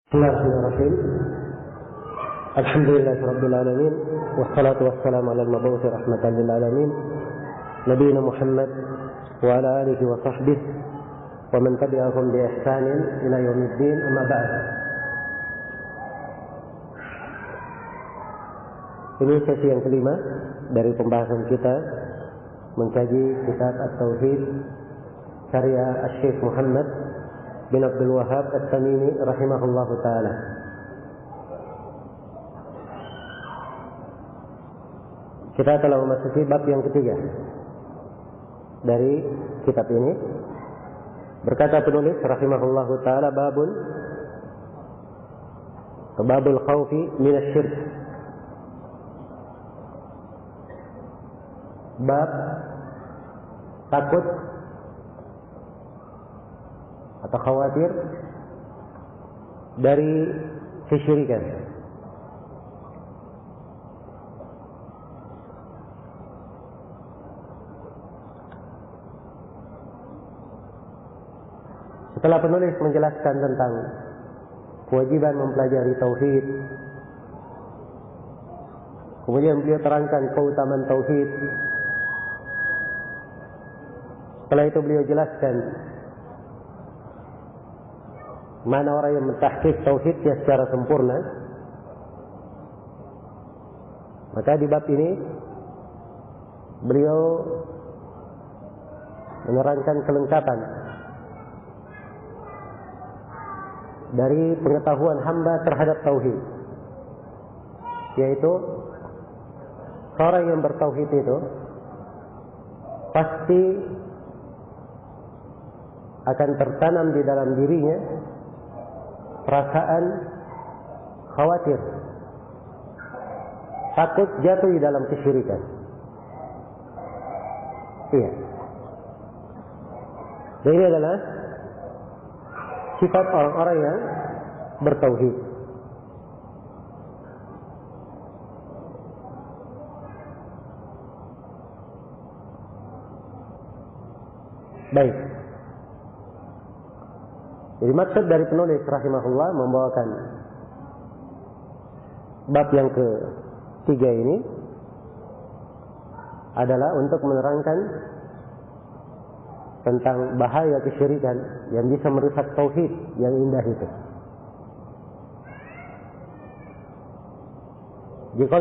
Bismillahirrahmanirrahim. Alhamdulillahirabbil alamin wassalatu wassalamu ala al-mab'uts rahmatan lil alamin nabiyina Muhammad wa ala alihi wa sahbihi wa man tabi'ahum bi ihsanin ila yaumiddin, amma ba'd. Ini sesi yang kelima dari pembahasan kita mengkaji kitab At-Tauhid karya Asy-Syaikh Muhammad bin Abdul Wahhab At-Tamimi rahimahullahu ta'ala. Kita telah memasuki bab yang ketiga dari kitab ini. Berkata penulis rahimahullahu ta'ala, babul khawfi minasyirk. Bab takut atau khawatir dari kesyirikan. Setelah penulis menjelaskan tentang kewajiban mempelajari tauhid, kemudian beliau terangkan keutamaan tauhid. Setelah itu beliau jelaskan mana orang yang mentahqiq tauhidnya secara sempurna. Maka di bab ini beliau menerangkan kelengkapan dari pengetahuan hamba terhadap tauhid, yaitu orang yang bertauhid itu pasti akan tertanam di dalam dirinya perasaan khawatir, takut jatuh di dalam kesyirikan. Iya. Dan ini adalah sifat orang-orang yang bertauhid. Baik. Jadi maksud dari penulis rahimahullah membawakan bab yang ketiga ini adalah untuk menerangkan tentang bahaya kesyirikan yang bisa merusak tauhid yang indah itu. Jika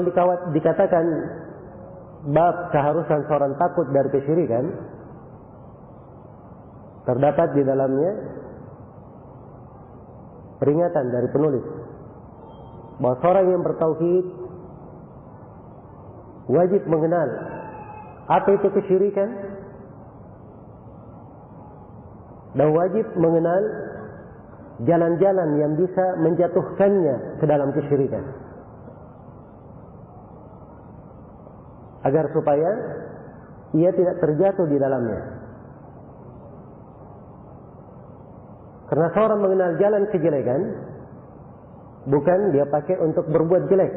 dikatakan bab keharusan seorang takut dari kesyirikan, terdapat di dalamnya peringatan dari penulis bahwa seorang yang bertauhid wajib mengenal apa itu kesyirikan dan wajib mengenal jalan-jalan yang bisa menjatuhkannya ke dalam kesyirikan, agar supaya ia tidak terjatuh di dalamnya. Karena seorang mengenal jalan kejelekan bukan dia pakai untuk berbuat jelek,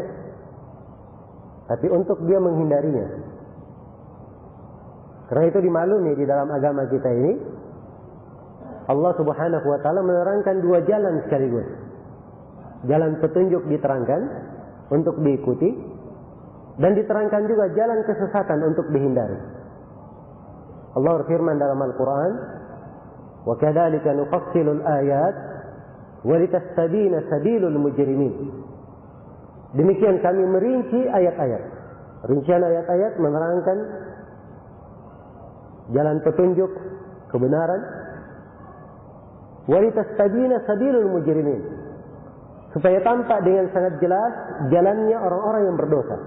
tapi untuk dia menghindarinya. Karena itu dimaklumi di dalam agama kita ini, Allah Subhanahu wa ta'ala menerangkan dua jalan sekaligus. Jalan petunjuk diterangkan untuk diikuti, dan diterangkan juga jalan kesesatan untuk dihindari. Allah berfirman dalam Al-Quran, وَكَذَلِكَ نُفَصِّلُ الْآيَاتِ وَلِتَسْتَبِينَ سَبِيلُ الْمُجْرِمِينَ. Demikian kami merinci ayat-ayat. Rincian ayat-ayat menerangkan jalan petunjuk kebenaran. وَلِتَسْتَبِينَ سَبِيلُ الْمُجْرِمِينَ, supaya tampak dengan sangat jelas jalannya orang-orang yang berdosa.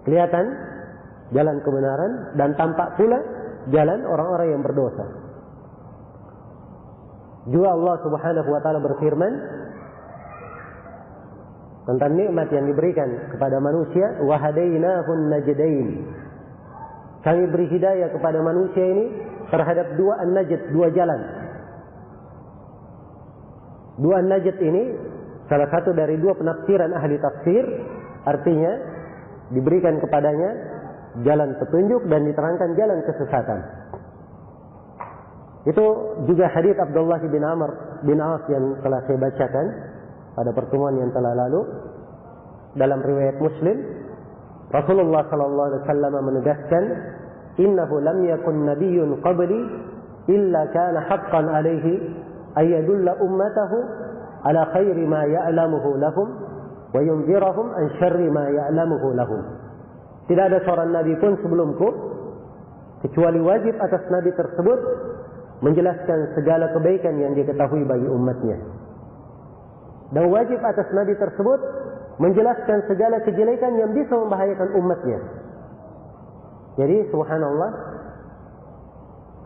Kelihatan jalan kebenaran dan tampak pula jalan orang-orang yang berdosa. Juga Allah Subhanahu wa ta'ala berfirman tentang nikmat yang diberikan kepada manusia, wa hadainahun najdain. Kami beri hidayah kepada manusia ini terhadap dua an-najd, dua jalan. Dua an-najd ini salah satu dari dua penafsiran ahli tafsir, artinya diberikan kepadanya jalan petunjuk dan diterangkan jalan kesesatan. Itu juga hadits Abdullah bin Amr bin As yang telah saya bacakan pada pertemuan yang telah lalu. Dalam riwayat Muslim, Rasulullah sallallahu alaihi wasallam menegaskan, "Innahu lam yakun nabiyyun qabli illa kana haqqan alaihi ay yadulla ummatahu ala khairi ma ya'lamuhu lahum wa yunzirahum an syarri ma ya'lamuhu lahum." Tidak ada seorang nabi pun sebelumku kecuali wajib atas nabi tersebut menjelaskan segala kebaikan yang diketahui bagi umatnya. Dan wajib atas nabi tersebut menjelaskan segala kejelekan yang bisa membahayakan umatnya. Jadi subhanallah,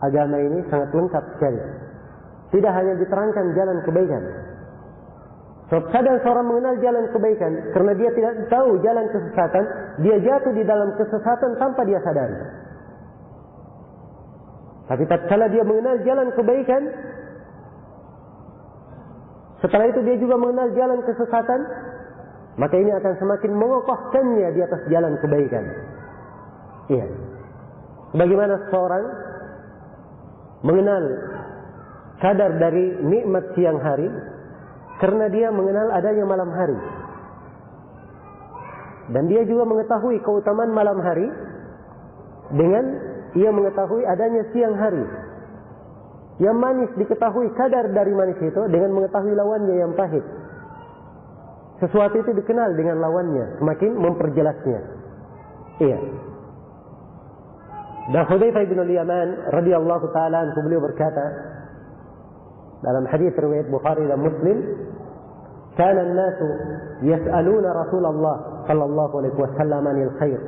agama ini sangat lengkap sekali. Tidak hanya diterangkan jalan kebaikan. Kadang seorang mengenal jalan kebaikan karena dia tidak tahu jalan kesesatan, dia jatuh di dalam kesesatan tanpa dia sadari. Tapi tatkala dia mengenal jalan kebaikan, setelah itu dia juga mengenal jalan kesesatan, maka ini akan semakin mengokohkannya di atas jalan kebaikan. Iya. Bagaimana seorang mengenal kadar dari nikmat siang hari karena dia mengenal adanya malam hari. Dan dia juga mengetahui keutamaan malam hari dengan ia mengetahui adanya siang hari. Yang manis diketahui kadar dari manis itu dengan mengetahui lawannya yang pahit. Sesuatu itu dikenal dengan lawannya, semakin memperjelasnya. Iya. Dan Hudzaifah bin al-Yaman radhiyallahu taala anhu beliau berkata dalam hadis riwayat Bukhari dan Muslim, "Kana an-nasu yas'aluna Rasulullah sallallahu alaihi wasallam 'anil khair,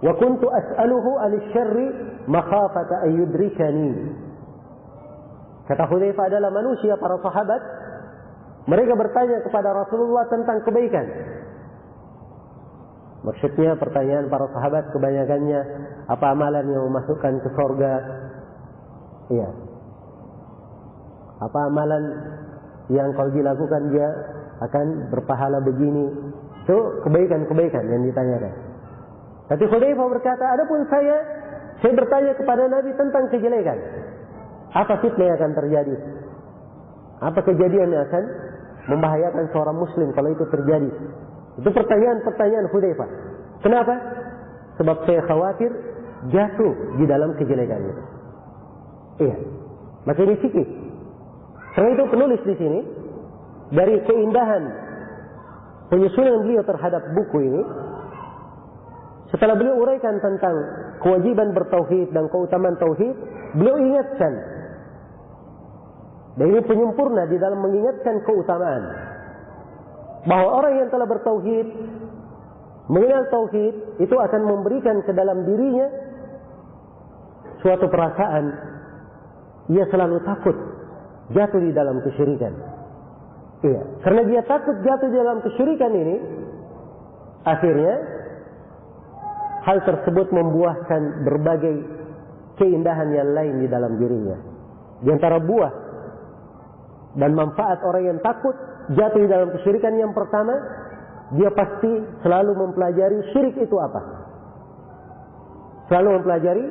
wa kuntu as'aluhu 'anil syarri makhafata an yudrikani." Kata Hudzaifah, adalah manusia para sahabat, mereka bertanya kepada Rasulullah tentang kebaikan. Maksudnya pertanyaan para sahabat kebanyakannya, apa amalan yang memasukkan ke surga? Iya. Apa amalan yang kalau dilakukan dia akan berpahala begini? Itu kebaikan-kebaikan yang ditanyakan. Tapi Hudzaifah berkata, adapun saya bertanya kepada Nabi tentang kejelekan. Apa fitnah yang akan terjadi? Apa kejadian yang akan membahayakan seorang muslim kalau itu terjadi? Itu pertanyaan-pertanyaan Hudzaifah. Kenapa? Sebab saya khawatir jatuh di dalam kejelekan itu. Iya. Maka ini fikih. Karena itu penulis di sini dari keindahan penyusunan beliau terhadap buku ini, setelah beliau uraikan tentang kewajiban bertauhid dan keutamaan tauhid, beliau ingatkan, dan ini penyempurna di dalam mengingatkan keutamaan, bahwa orang yang telah bertauhid, mengenal tauhid, itu akan memberikan ke dalam dirinya suatu perasaan, ia selalu takut jatuh di dalam kesyirikan. Iya, karena dia takut jatuh di dalam kesyirikan ini, akhirnya hal tersebut membuahkan berbagai keindahan yang lain di dalam dirinya. Di antara buah dan manfaat orang yang takut jatuh di dalam kesyirikan, yang pertama, dia pasti selalu mempelajari syirik itu apa. Selalu mempelajari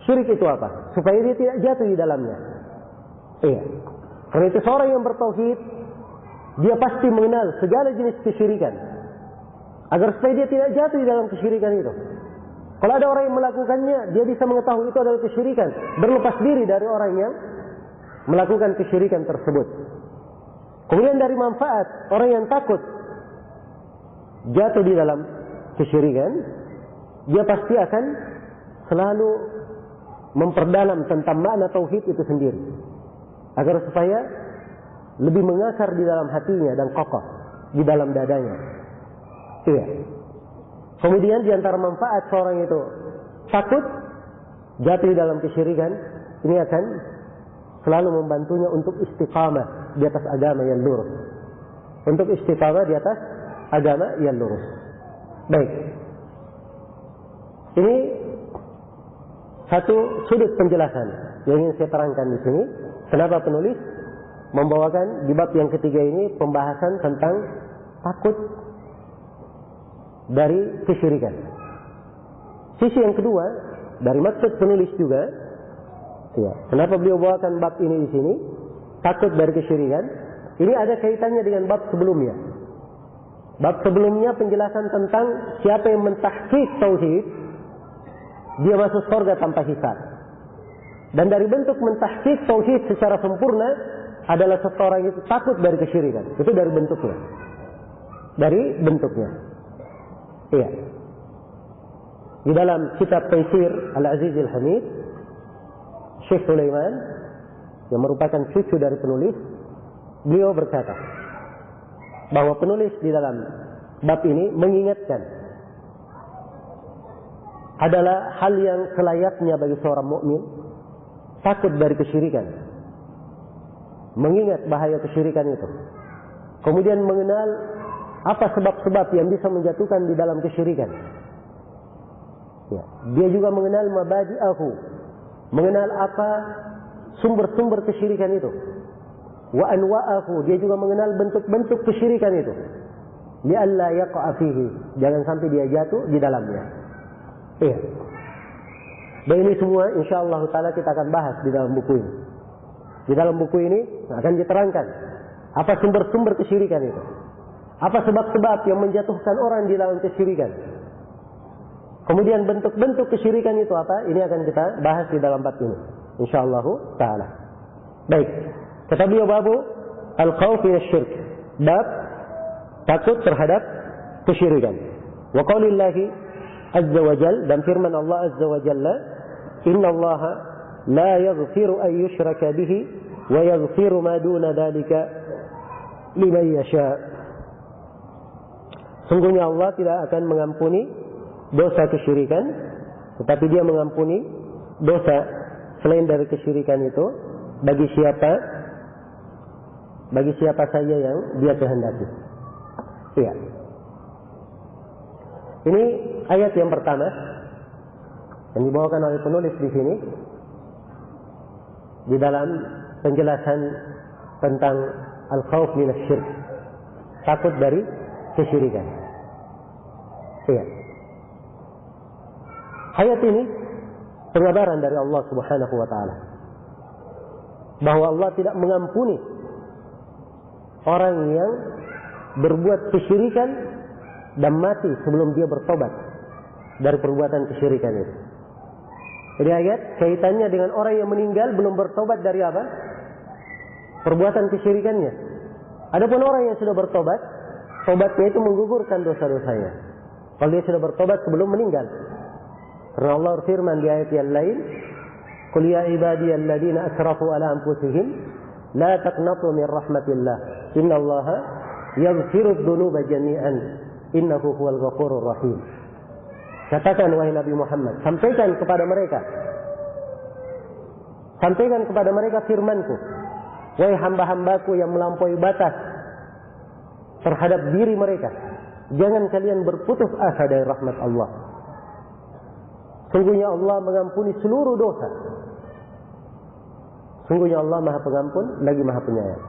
syirik itu apa, supaya dia tidak jatuh di dalamnya. Iya. Karena itu seorang yang bertauhid, dia pasti mengenal segala jenis kesyirikan, agar supaya dia tidak jatuh di dalam kesyirikan itu. Kalau ada orang yang melakukannya, dia bisa mengetahui itu adalah kesyirikan, berlepas diri dari orang yang melakukan kesyirikan tersebut. Kemudian dari manfaat, orang yang takut jatuh di dalam kesyirikan, dia pasti akan selalu memperdalam tentang makna tauhid itu sendiri, agar supaya lebih mengakar di dalam hatinya dan kokoh di dalam dadanya. Iya. Kemudian di antara manfaat seorang itu takut jatuh di dalam kesyirikan, ini akan selalu membantunya untuk istiqamah di atas agama yang lurus. Untuk istiqamah di atas agama yang lurus. Baik. Ini satu sudut penjelasan yang ingin saya terangkan di sini. Kenapa penulis membawakan di bab yang ketiga ini pembahasan tentang takut dari kesyirikan. Sisi yang kedua dari maksud penulis juga Ya. Kenapa beliau bawakan bab ini di sini? Takut dari kesyirikan. Ini ada kaitannya dengan bab sebelumnya. Bab sebelumnya penjelasan tentang siapa yang mentahqiq tauhid, dia masuk surga tanpa hisab. Dan dari bentuk mentahqiq tauhid secara sempurna adalah seseorang itu takut dari kesyirikan. Itu dari bentuknya. Dari bentuknya. Iya. Di dalam kitab Taisir Al-Aziz Al-Hamid, Syekh Sulaiman yang merupakan cucu dari penulis, beliau berkata bahwa penulis di dalam bab ini mengingatkan adalah hal yang selayaknya bagi seorang mukmin takut dari kesyirikan, mengingat bahaya kesyirikan itu, kemudian mengenal apa sebab-sebab yang bisa menjatuhkan di dalam kesyirikan. Ya. Dia juga mengenal mabadi'ahu, mengenal apa sumber-sumber kesyirikan itu. Wa anwa'ahu, dia juga mengenal bentuk-bentuk kesyirikan itu. Li'alla yaqa'a fihi, jangan sampai dia jatuh di dalamnya. Iya. Dan ini semua insyaallah taala kita akan bahas di dalam buku ini. Di dalam buku ini akan diterangkan apa sumber-sumber kesyirikan itu. Apa sebab-sebab yang menjatuhkan orang di dalam kesyirikan. Kemudian bentuk-bentuk kesyirikan itu apa? Ini akan kita bahas di dalam bab ini insyaallah taala. Baik. Kata beliau babu al-khawf min asy-syirk. Bab takut terhadap kesyirikan. Wa qaulillahi azza wa jalla, dan firman Allah azza wa jalla, innallaha la yaghfiru an yushraka bihi wa yaghfiru ma duna dzalika liman yasha. Sungguhnya Allah tidak akan mengampuni dosa kesyirikan, tetapi dia mengampuni dosa selain dari kesyirikan itu bagi siapa saja yang dia kehendaki. Iya. Ini ayat yang pertama yang dibawakan oleh penulis di sini di dalam penjelasan tentang al-khawf min asy-syirk, takut dari kesyirikan. Iya. Ayat ini pengabaran dari Allah Subhanahu wa taala bahwa Allah tidak mengampuni orang yang berbuat kesyirikan dan mati sebelum dia bertobat dari perbuatan kesyirikan itu. Jadi ayat kaitannya dengan orang yang meninggal belum bertobat dari apa? Perbuatan kesyirikannya. Adapun orang yang sudah bertobat, tobatnya itu menggugurkan dosa-dosanya. Kalau dia sudah bertobat sebelum meninggal. Karena Allah berfirman di ayat yang lain, "Qul ya ibadiyalladzina asrafu ala anfusihim la taqnatu min rahmatillah. Innallaha yaghfiru dzunuba jami'an. Innahu huwal ghafurur rahim." Katakan wahai Nabi Muhammad, sampaikan kepada mereka firman-Ku, wahai hamba-hambaku yang melampaui batas terhadap diri mereka, jangan kalian berputus asa dari rahmat Allah. Sungguhnya Allah mengampuni seluruh dosa. Sungguhnya Allah Maha Pengampun lagi Maha Penyayang.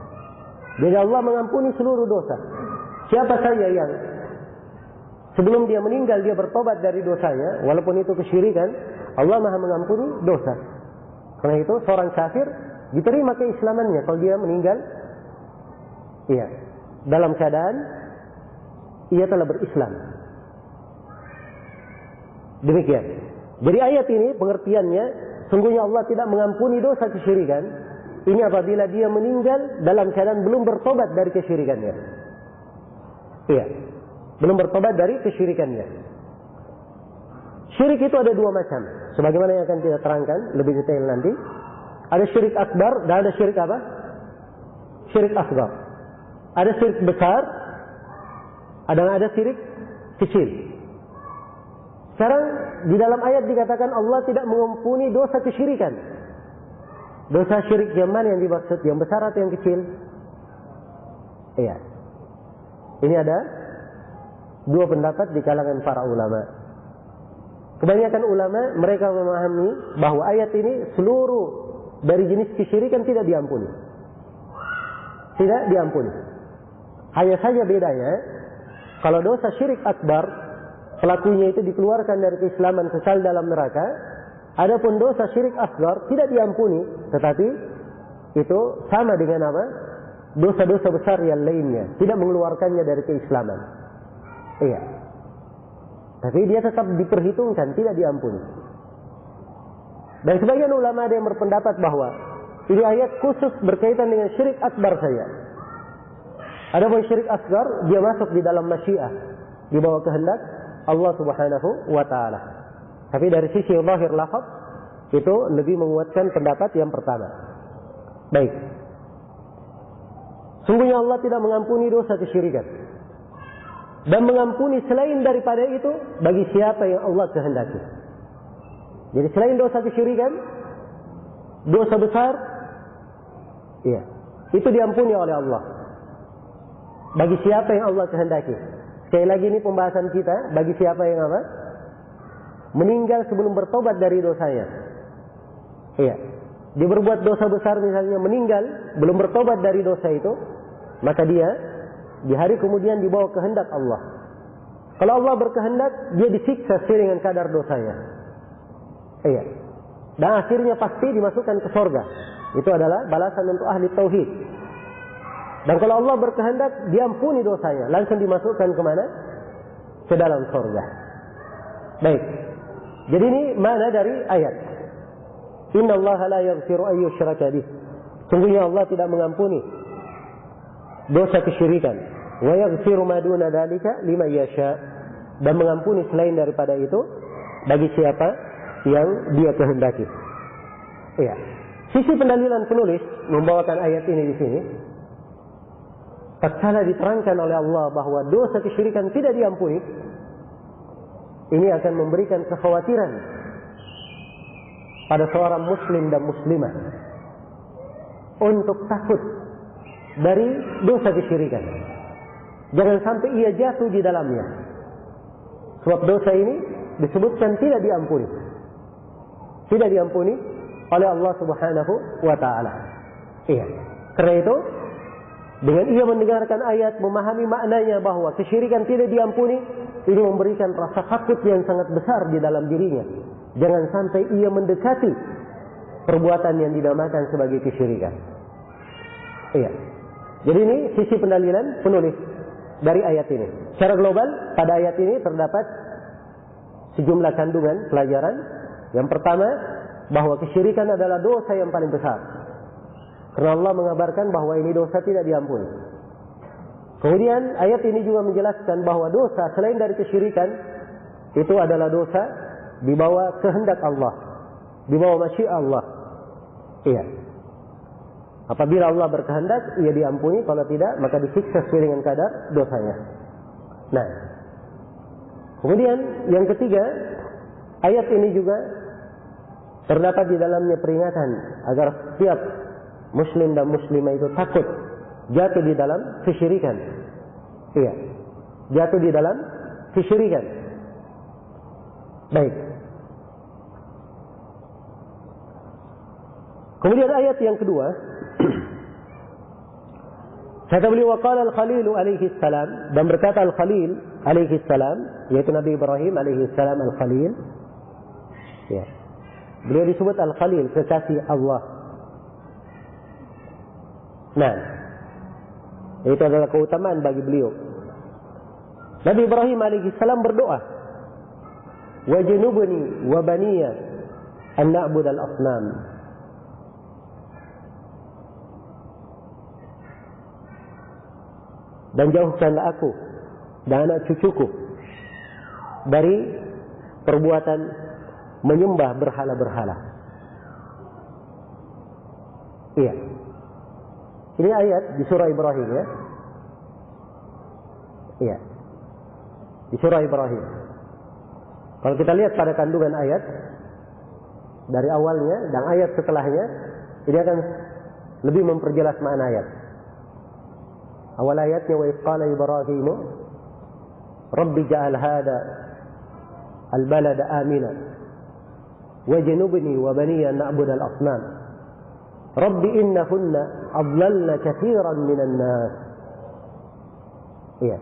Jadi Allah mengampuni seluruh dosa. Siapa saja yang sebelum dia meninggal dia bertobat dari dosanya, walaupun itu kesyirikan, Allah Maha mengampuni dosa. Karena itu seorang kafir diterima keislamannya kalau dia meninggal, iya, dalam keadaan ia telah berislam. Demikian. Jadi ayat ini pengertiannya, sungguhnya Allah tidak mengampuni dosa kesyirikan. Ini apabila dia meninggal dalam keadaan belum bertobat dari kesyirikannya. Iya, belum bertobat dari kesyirikannya. Syirik itu ada dua macam, sebagaimana yang akan kita terangkan lebih detail nanti. Ada syirik akbar dan ada syirik apa? Syirik asghar. Ada syirik besar, ada syirik kecil. Sekarang di dalam ayat dikatakan Allah tidak mengampuni dosa kesyirikan. Dosa syirik yang mana yang dimaksud? Yang besar atau yang kecil? Iya. Ini ada dua pendapat di kalangan para ulama. Kebanyakan ulama mereka memahami bahwa ayat ini seluruh dari jenis kesyirikan tidak diampuni. Tidak diampuni. Hanya saja bedanya, kalau dosa syirik akbar, pelakunya itu dikeluarkan dari keislaman, kekal dalam neraka. Adapun dosa syirik asghar tidak diampuni, tetapi itu sama dengan apa? Dosa-dosa besar yang lainnya, tidak mengeluarkannya dari keislaman. Iya. Tapi dia tetap diperhitungkan, tidak diampuni. Dan sebagian ulama ada yang berpendapat bahwa ini ayat khusus berkaitan dengan syirik akbar saja. Adapun syirik asghar dia masuk di dalam masyiah, di bawah kehendak Allah Subhanahu wa taala. Tapi dari sisi zahir lafaz itu lebih menguatkan pendapat yang pertama. Baik. Sungguhnya Allah tidak mengampuni dosa kesyirikan. Dan mengampuni selain daripada itu bagi siapa yang Allah kehendaki. Jadi selain dosa kesyirikan, dosa besar, iya, itu diampuni oleh Allah. Bagi siapa yang Allah kehendaki. Sekali lagi ini pembahasan kita, bagi siapa yang apa? Meninggal sebelum bertobat dari dosanya. Iya. Dia berbuat dosa besar misalnya, meninggal belum bertobat dari dosa itu, maka dia di hari kemudian dibawa kehendak Allah. Kalau Allah berkehendak, dia disiksa sesuai dengan kadar dosanya. Iya. Dan akhirnya pasti dimasukkan ke surga. Itu adalah balasan untuk ahli tauhid. Dan kalau Allah berkehendak, diampuni dosanya, langsung dimasukkan kemana? Ke dalam surga. Baik. Jadi ini mana dari ayat. Inna Allah la yaghfiru an yushraka bih. Sungguhnya Allah tidak mengampuni dosa kesyirikan. Wa yaghfiru ma duna dzalika liman yasha. Dan mengampuni selain daripada itu bagi siapa yang dia kehendaki. Iya. Sisi pendalilan penulis membawakan ayat ini di sini. Tatkala diterangkan oleh Allah bahwa dosa kesyirikan tidak diampuni, ini akan memberikan kekhawatiran pada seorang muslim dan muslimah untuk takut dari dosa kesyirikan. Jangan sampai ia jatuh di dalamnya. Sebab dosa ini disebutkan tidak diampuni. Tidak diampuni oleh Allah Subhanahu wa taala. Iya. Karena itu dengan ia mendengarkan ayat, memahami maknanya bahwa kesyirikan tidak diampuni, ini memberikan rasa takut yang sangat besar di dalam dirinya. Jangan sampai ia mendekati perbuatan yang dinamakan sebagai kesyirikan. Iya. Jadi ini sisi pendalilan penulis dari ayat ini. Secara global, pada ayat ini terdapat sejumlah kandungan pelajaran. Yang pertama, bahwa kesyirikan adalah dosa yang paling besar. Karena Allah mengabarkan bahwa ini dosa tidak diampuni. Kemudian ayat ini juga menjelaskan bahwa dosa selain dari kesyirikan itu adalah dosa di bawah kehendak Allah, di bawah masyiah Allah. Iya. Apabila Allah berkehendak, ia diampuni. Kalau tidak, maka disiksa sesuai dengan kadar dosanya. Nah, kemudian yang ketiga, ayat ini juga terdapat di dalamnya peringatan agar setiap muslim dan muslimah itu takut jatuh di dalam kesyirikan. Iya, jatuh di dalam kesyirikan. Baik. Kemudian ayat yang kedua, kata beliau, waqala al-Khalil alaihi salam, dan berkata al-Khalil alaihi salam, yaitu Nabi Ibrahim alaihi salam al-Khalil. Ya. Beliau disebut al-Khalil, kekasih Allah. Nah, itu adalah keutamaan bagi beliau. Nabi Ibrahim alaihi salam berdoa, wajnubni wa baniya an na'bud al-asnam. Dan jauhkanlah aku dan anak cucuku dari perbuatan menyembah berhala-berhala. Iya. Ini ayat di surah Ibrahim, ya. Iya. Di surah Ibrahim. Kalau kita lihat pada kandungan ayat dari awalnya dan ayat setelahnya, ini akan lebih memperjelas makna ayat. Awal ayatnya, wa qala Ibrahim Rabbi ja'al hada al-balada amina wajnubni wa baniya na'bud al-asnam Rabbi innahunna adlalna katsiran minan nas. Iya.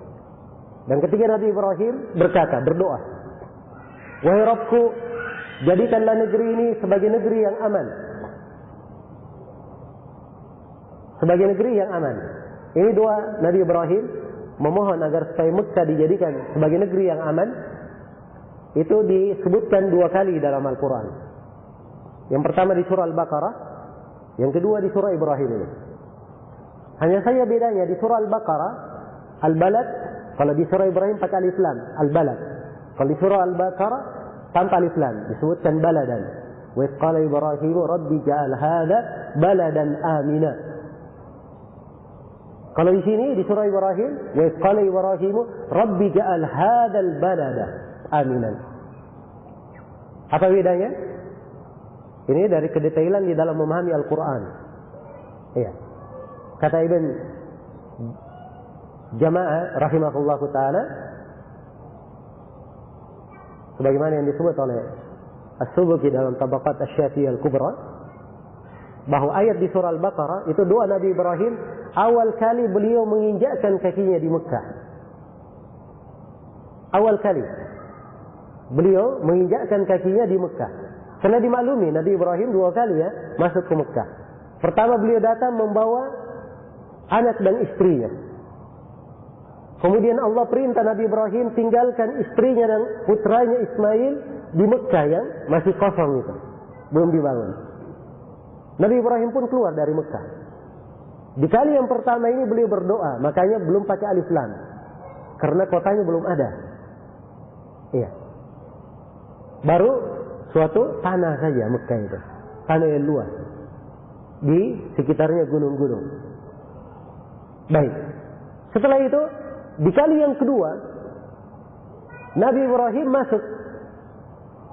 Dan ketika Nabi Ibrahim berkata, berdoa, wahai Rabbku, jadikanlah negeri ini sebagai negeri yang aman. Sebagai negeri yang aman. Ini doa Nabi Ibrahim memohon agar supaya Mekah dijadikan sebagai negeri yang aman. Itu disebutkan 2 kali dalam Al-Quran. Yang pertama di surah Al-Baqarah, yang kedua di surah Ibrahim ini. Hanya saja bedanya di surah Al-Baqarah, Al-Balad, kalau di surah Ibrahim pakai alif lam, Al-Balad. Kalau di surah Al-Baqarah tanpa alif lam, disebutkan baladan. Wa idh qala Ibrahim rabbi ja'al hadha baladan amina. Kalau di sini di surah Ibrahim, wa idh qala Ibrahim rabbi ja'al hadzal balada aminan. Apa bedanya? Ini dari kedetailan di dalam memahami Al-Quran. Iya. Kata Ibn Jama'ah rahimahullahu ta'ala, sebagaimana yang disebut oleh As-Subuki dalam Tabaqat Asy-Syafi'iyah Al-Kubra, bahwa ayat di surah Al-Baqarah itu doa Nabi Ibrahim awal kali beliau menginjakkan kakinya di Mekah. Awal kali beliau menginjakkan kakinya di Mekah. Karena dimaklumi Nabi Ibrahim 2 kali ya masuk ke Mekah. Pertama beliau datang membawa anak dan istrinya. Kemudian Allah perintah Nabi Ibrahim tinggalkan istrinya dan putranya Ismail di Mekah yang masih kosong itu, belum dibangun. Nabi Ibrahim pun keluar dari Mekah. Di kali yang pertama ini beliau berdoa, makanya belum pakai alif lam, karena kotanya belum ada. Iya. Baru suatu tanah saja Mekah itu, tanah yang luas, di sekitarnya gunung-gunung. Baik. Setelah itu, di kali yang kedua, Nabi Ibrahim masuk.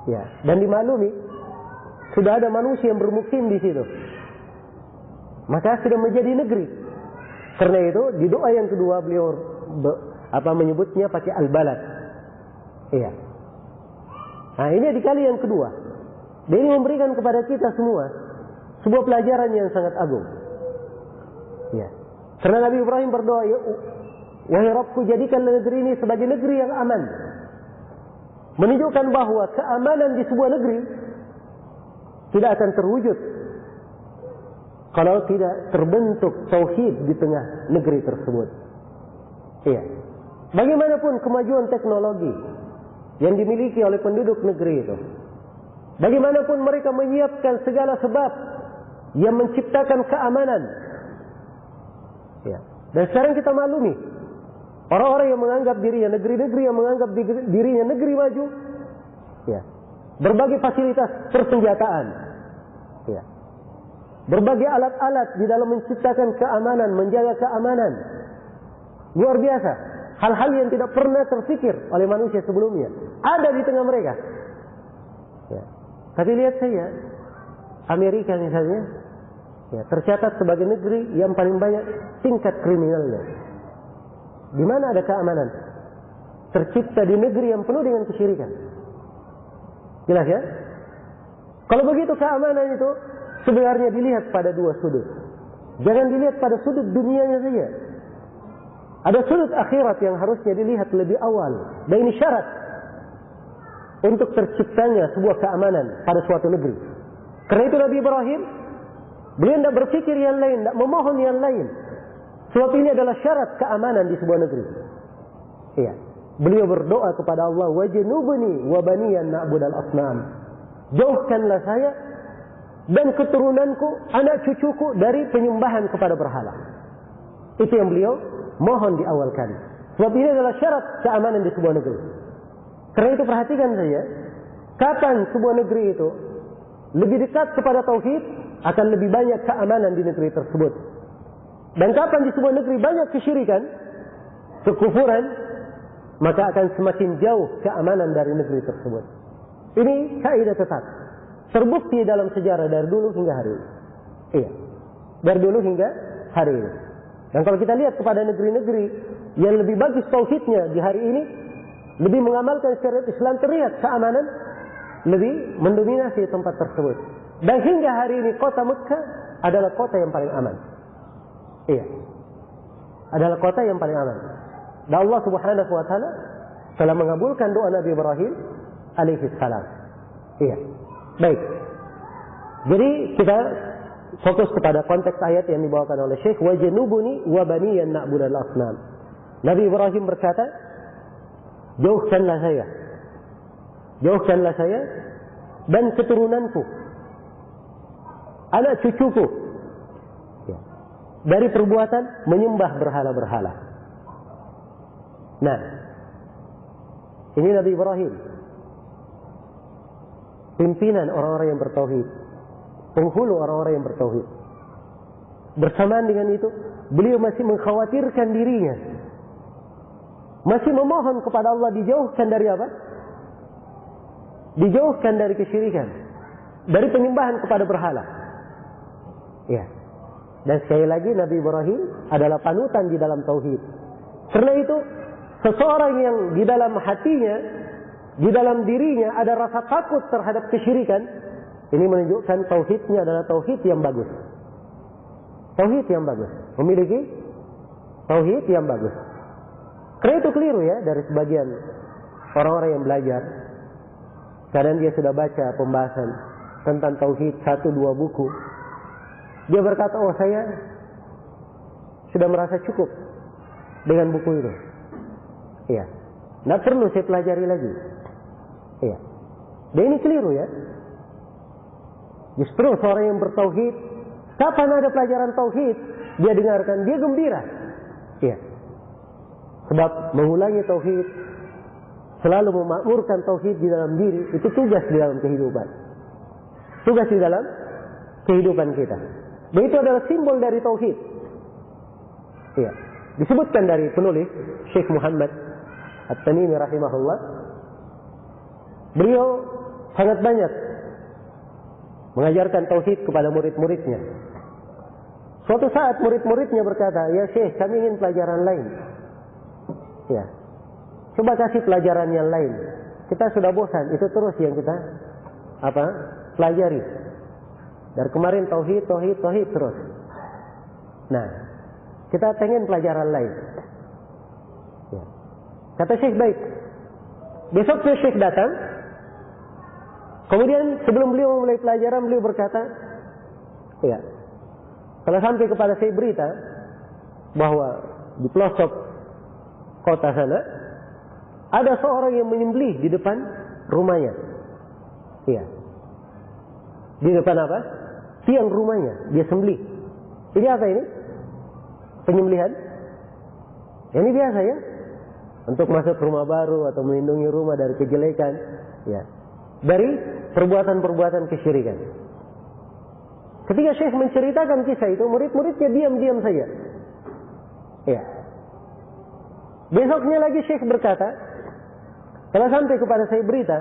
Ya, dan dimaklumi sudah ada manusia yang bermukim di situ. Maka sudah menjadi negeri. Karena itu di doa yang kedua beliau menyebutnya pakai al-balad. Iya. Nah, ini di kali yang kedua. Dan ini memberikan kepada kita semua sebuah pelajaran yang sangat agung. Ya. Karena Nabi Ibrahim berdoa, wahai Rabbku, jadikanlah negeri ini sebagai negeri yang aman. Menunjukkan bahwa keamanan di sebuah negeri tidak akan terwujud kalau tidak terbentuk tauhid di tengah negeri tersebut. Iya. Bagaimanapun kemajuan teknologi yang dimiliki oleh penduduk negeri itu, bagaimanapun mereka menyiapkan segala sebab yang menciptakan keamanan. Ya. Dan sekarang kita maklumi, orang-orang yang menganggap dirinya negeri-negeri yang menganggap dirinya negeri maju, ya, berbagai fasilitas persenjataan, ya, berbagai alat-alat di dalam menciptakan keamanan, menjaga keamanan, luar biasa. Hal-hal yang tidak pernah terfikir oleh manusia sebelumnya ada di tengah mereka. Ya. Tapi lihat saya, Amerika misalnya, ya, tercatat sebagai negeri yang paling banyak tingkat kriminalnya. Di mana ada keamanan? Tercipta di negeri yang penuh dengan kesyirikan. Jelas ya? Kalau begitu keamanan itu sebenarnya dilihat pada 2 sudut. Jangan dilihat pada sudut dunianya saja. Ada sudut akhirat yang harusnya dilihat lebih awal. Dan ini syarat untuk terciptanya sebuah keamanan pada suatu negeri. Karena itu Nabi Ibrahim, beliau tidak berpikir yang lain, tidak memohon yang lain. Sebab ini adalah syarat keamanan di sebuah negeri. Iya. Beliau berdoa kepada Allah, wajnubni wa baniyan na'budal asnam. Jauhkanlah saya dan keturunanku, anak cucuku dari penyembahan kepada berhala. Itu yang beliau mohon di awal kali. Sebab ini adalah syarat keamanan di sebuah negeri. Karena itu perhatikan saja, kapan sebuah negeri itu lebih dekat kepada tauhid, akan lebih banyak keamanan di negeri tersebut. Dan kapan di sebuah negeri banyak kesyirikan, kekufuran, maka akan semakin jauh keamanan dari negeri tersebut. Ini kaidah tetap, terbukti dalam sejarah dari dulu hingga hari ini. Iya, dari dulu hingga hari ini. Dan kalau kita lihat kepada negeri-negeri yang lebih bagus tauhidnya di hari ini, lebih mengamalkan syariat Islam, terlihat keamanan lebih mendominasi tempat tersebut. Dan hingga hari ini kota Mekah adalah kota yang paling aman. Iya, adalah kota yang paling aman. Dan Allah Subhanahu wa Ta'ala telah mengabulkan doa Nabi Ibrahim alaihi salam. Iya. Baik. Jadi kita fokus kepada konteks ayat yang dibawakan oleh Syekh, wajnubuni wa bani an na'budal asnam. Nabi Ibrahim berkata, jauhkanlah saya dan keturunanku, anak cucuku, ya, dari perbuatan menyembah berhala-berhala. Nah, ini Nabi Ibrahim, pimpinan orang-orang yang bertauhid, penghulu orang-orang yang bertauhid. Bersamaan dengan itu, beliau masih mengkhawatirkan dirinya, masih memohon kepada Allah dijauhkan dari apa? Dijauhkan dari kesyirikan, dari penyembahan kepada berhala. Ya. Dan sekali lagi Nabi Ibrahim adalah panutan di dalam tauhid. Karena itu, seseorang yang di dalam hatinya, di dalam dirinya ada rasa takut terhadap kesyirikan, ini menunjukkan tauhidnya adalah tauhid yang bagus. Tauhid yang bagus. Memiliki tauhid yang bagus. Karena itu keliru ya dari sebagian orang-orang yang belajar. Kadang dia sudah baca pembahasan tentang tauhid 1-2 buku. Dia berkata, oh saya sudah merasa cukup dengan buku itu. Iya. Nggak perlu saya pelajari lagi. Iya. Dan ini keliru ya. Justru seorang yang bertauhid, kapan ada pelajaran tauhid, dia dengarkan, dia gembira. Iya. Sebab mengulangi tauhid, selalu memakmurkan tauhid di dalam diri, itu tugas di dalam kehidupan. Tugas di dalam kehidupan kita. Dan itu adalah simbol dari tauhid. Iya. Disebutkan dari penulis Syekh Muhammad At-Tamimi rahimahullah. Beliau sangat banyak mengajarkan tauhid kepada murid-muridnya. Suatu saat murid-muridnya berkata, ya Syekh, kami ingin pelajaran lain. Ya, coba kasih pelajaran yang lain. Kita sudah bosan, itu terus yang kita pelajari. Dari kemarin tauhid terus. Nah, kita pengen pelajaran lain. Ya. Kata Syekh, baik. Besoknya Syekh datang. Kemudian sebelum beliau memulai pelajaran, beliau berkata, ya, kalau sampai kepada saya berita bahwa di pelosok kota sana ada seorang yang menyembelih di depan rumahnya. Iya. Di depan apa? Tiang rumahnya dia sembelih. Ini apa ini? Penyembelihan? Ini biasa ya. Untuk masuk rumah baru atau melindungi rumah dari kejelekan, ya. Dari perbuatan-perbuatan kesyirikan. Ketika Syekh menceritakan kisah itu, murid-muridnya diam-diam saja. Ya. Besoknya lagi Syekh berkata, telah sampai kepada saya berita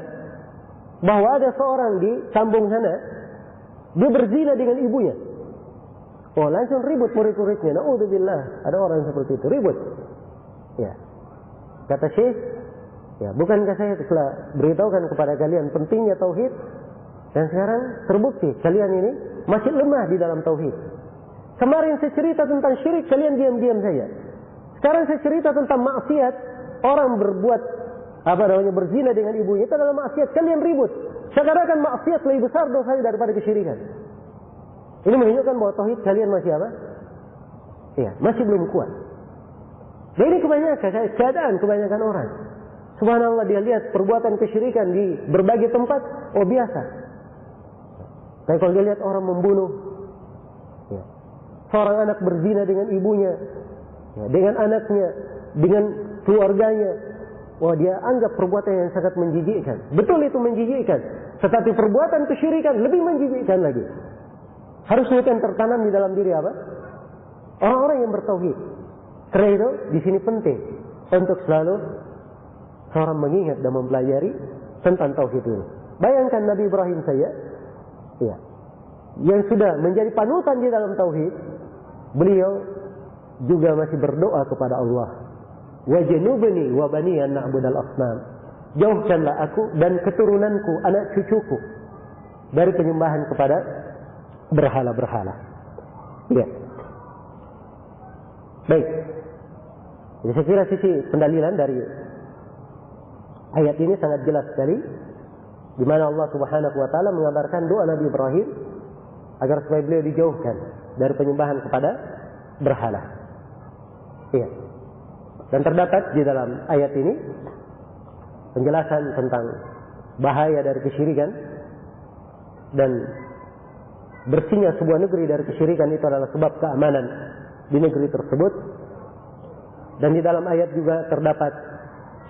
bahwa ada seorang di kampung sana, dia berzina dengan ibunya. Oh, langsung ribut murid-muridnya. Na'udzubillah, ada orang seperti itu, ribut. Ya. Kata Syekh, ya, bukankah saya telah beritahukan kepada kalian pentingnya tauhid? Dan sekarang terbukti kalian ini masih lemah di dalam tauhid. Kemarin saya cerita tentang syirik, kalian diam-diam saja. Sekarang saya cerita tentang maksiat, orang berbuat berzina dengan ibunya, itu adalah maksiat, kalian ribut. Sekarang maksiat lebih besar dosanya daripada kesyirikan. Ini menunjukkan bahwa tauhid kalian masih apa? Iya, masih belum kuat. Dan ini kebanyakan orang. Subhanallah, dia lihat perbuatan kesyirikan di berbagai tempat, oh biasa. Dan kalau dia lihat orang membunuh, ya, seorang anak berzina dengan ibunya, ya, dengan anaknya, dengan keluarganya, wah dia anggap perbuatan yang sangat menjijikkan. Betul itu menjijikkan, tetapi perbuatan kesyirikan lebih menjijikkan lagi. Harus yang tertanam di dalam diri apa? Orang-orang yang bertauhid. Karena itu di sini penting untuk selalu seorang mengingat dan mempelajari tentang tauhid ini. Bayangkan Nabi Ibrahim saya, ya, yang sudah menjadi panutan di dalam tauhid, beliau juga masih berdoa kepada Allah. Wajnubni wa bani an na'budal asnam. Jauhkanlah aku dan keturunanku, anak cucuku, dari penyembahan kepada berhala-berhala. Ya. Baik. Jadi saya kira sisi pendalilan dari ayat ini sangat jelas sekali. di mana Allah Subhanahu wa taala mengabarkan doa Nabi Ibrahim agar supaya beliau dijauhkan dari penyembahan kepada berhala. Iya. Dan terdapat di dalam ayat ini penjelasan tentang bahaya dari kesyirikan dan bersihnya sebuah negeri dari kesyirikan itu adalah sebab keamanan di negeri tersebut. Dan di dalam ayat juga terdapat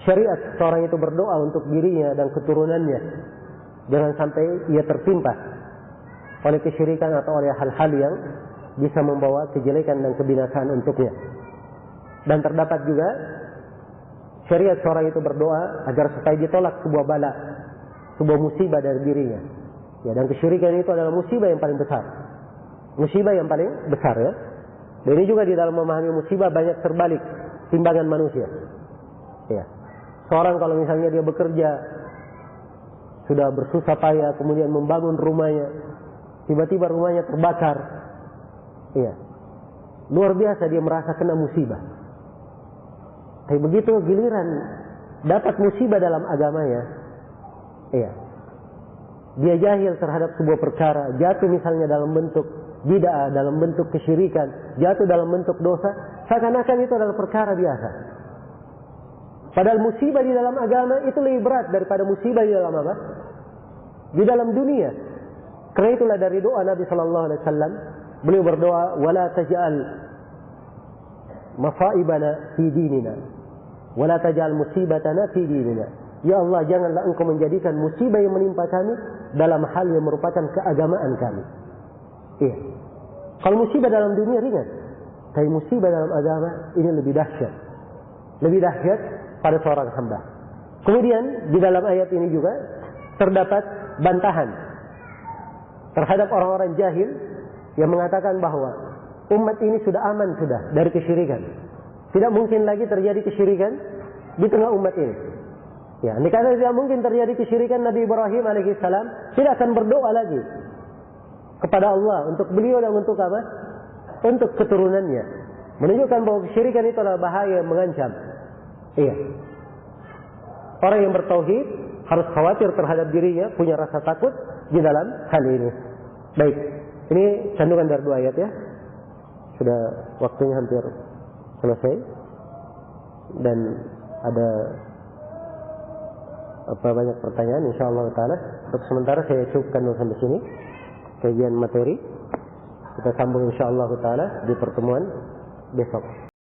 syariat seorang itu berdoa untuk dirinya dan keturunannya, jangan sampai ia tertimpa oleh kesyirikan atau oleh hal-hal yang bisa membawa kejelekan dan kebinasaan untuknya. Dan terdapat juga syariat seorang itu berdoa agar supaya ditolak sebuah bala, sebuah musibah dari dirinya. Ya, dan kesyirikan itu adalah musibah yang paling besar. Musibah yang paling besar, ya. Dan ini juga di dalam memahami musibah banyak terbalik timbangan manusia. Ya. Seorang kalau misalnya dia bekerja sudah bersusah payah, kemudian membangun rumahnya, tiba-tiba rumahnya terbakar. Iya. Luar biasa dia merasa kena musibah. Tapi begitu giliran dapat musibah dalam agamanya, iya, dia jahil terhadap sebuah perkara, jatuh misalnya dalam bentuk bid'ah, dalam bentuk kesyirikan, jatuh dalam bentuk dosa, seakan-akan itu adalah perkara biasa. Padahal musibah di dalam agama itu lebih berat daripada musibah di dalam apa? Di dalam dunia. Karena itulah dari doa Nabi sallallahu alaihi wasallam, beliau berdoa, "Wala taj'al masaibana fi dinina, wala taj'al musibatana fi dinina." Ya Allah, janganlah Engkau menjadikan musibah yang menimpa kami dalam hal yang merupakan keagamaan kami. Iya. Kalau musibah dalam dunia ringan, tapi musibah dalam agama ini lebih dahsyat. Lebih dahsyat pada seorang hamba. Kemudian di dalam ayat ini juga terdapat bantahan terhadap orang-orang jahil yang mengatakan bahwa umat ini sudah aman sudah dari kesyirikan. Tidak mungkin lagi terjadi kesyirikan di tengah umat ini. Ya, ini karena tidak mungkin terjadi kesyirikan, Nabi Ibrahim alaihissalam tidak akan berdoa lagi kepada Allah untuk beliau dan untuk apa? Untuk keturunannya. Menunjukkan bahwa kesyirikan itu adalah bahaya yang mengancam. Iya. Orang yang bertauhid harus khawatir terhadap dirinya, punya rasa takut di dalam hal ini. Baik, ini kandungan dari dua ayat, ya. Sudah waktunya hampir selesai. Dan ada banyak pertanyaan, insyaallah taala. Untuk sementara saya cukupkan sampai sini kajian materi. Kita sambung insyaallah taala di pertemuan besok.